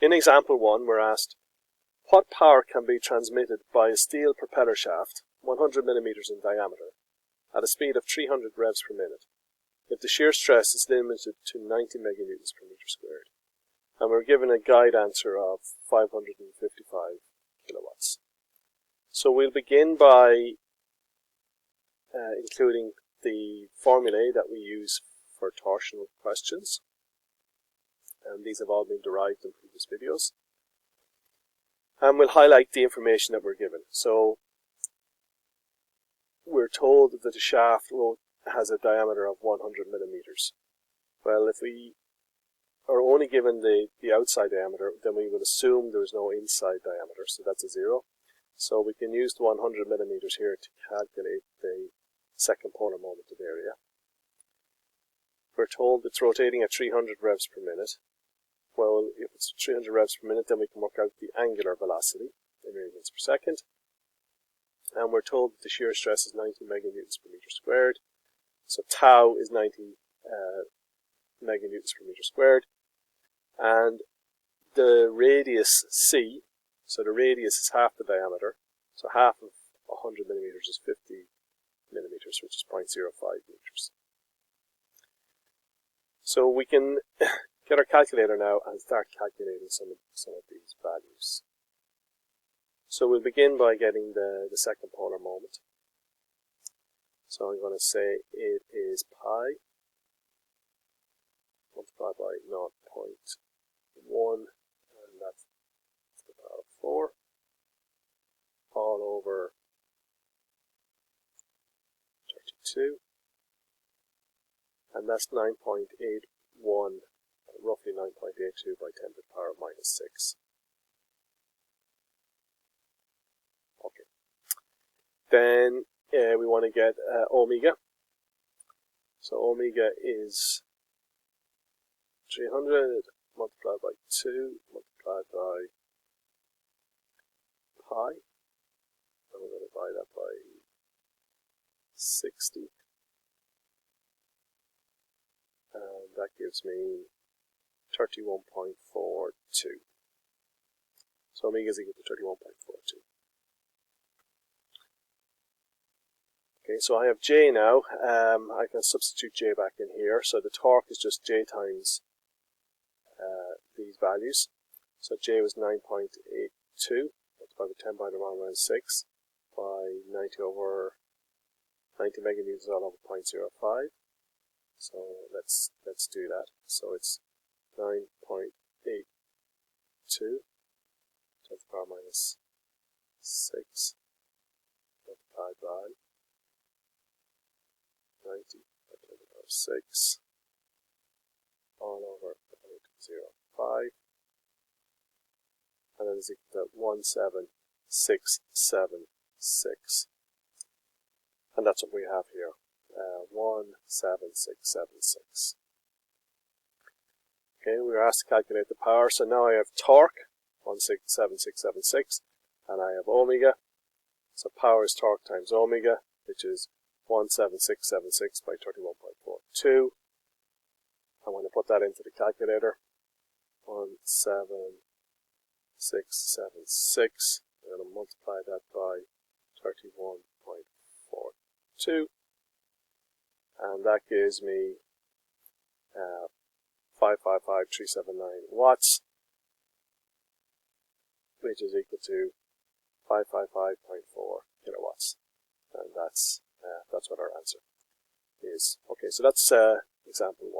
In example 1, we're asked, what power can be transmitted by a steel propeller shaft 100 millimeters in diameter at a speed of 300 revs per minute if the shear stress is limited to 90 meganewtons per meter squared? And we're given a guide answer of 555 kilowatts. So we'll begin by including the formulae that we use for torsional questions. And these have all been derived in previous videos. And we'll highlight the information that we're given. So we're told that the shaft has a diameter of 100 millimeters. Well, if we are only given the outside diameter, then we would assume there's no inside diameter, so that's a 0. So we can use the 100 millimeters here to calculate the second polar moment of area. We're told it's rotating at 300 revs per minute. Well, if it's 300 revs per minute, then we can work out the angular velocity in radians per second. And we're told that the shear stress is 90 meganewtons per meter squared. So tau is 90 meganewtons per meter squared. And the radius c, so the radius is half the diameter. So half of 100 millimeters is 50 millimeters, which is 0.05 meters. So we can get our calculator now and start calculating some of these values. So we'll begin by getting the second polar moment. So I'm going to say it is pi multiplied by 0.1, and that's the power of 4, all over 32, and that's 9.81, roughly 9.82 by 10 to the power of minus 6. Okay. Then we want to get omega. So omega is 300 multiplied by 2 multiplied by pi. And we're going to divide that by 60. And that gives me 31.42. So omega is equal to 31.42. Okay, so I have J now. I can substitute J back in here. So the torque is just J times these values. So J was 9.82 multiplied by 10 by the minus 6 by 90 meganewtons all over 0.05. So let's do that. So it's 9.82 to the power minus 6 multiplied by 90 by 10 to the power 6 all over 0.05, and that is equal to 17676, and that's what we have here, 17676. Okay, we were asked to calculate the power, so now I have torque, 17676, and I have omega, so power is torque times omega, which is 17676 by 31.42. I'm going to put that into the calculator. 17676. I'm going to multiply that by 31.42. And that gives me 555379 watts, which is equal to 555.4 kilowatts. And that's what our answer is. Okay, so that's example 1.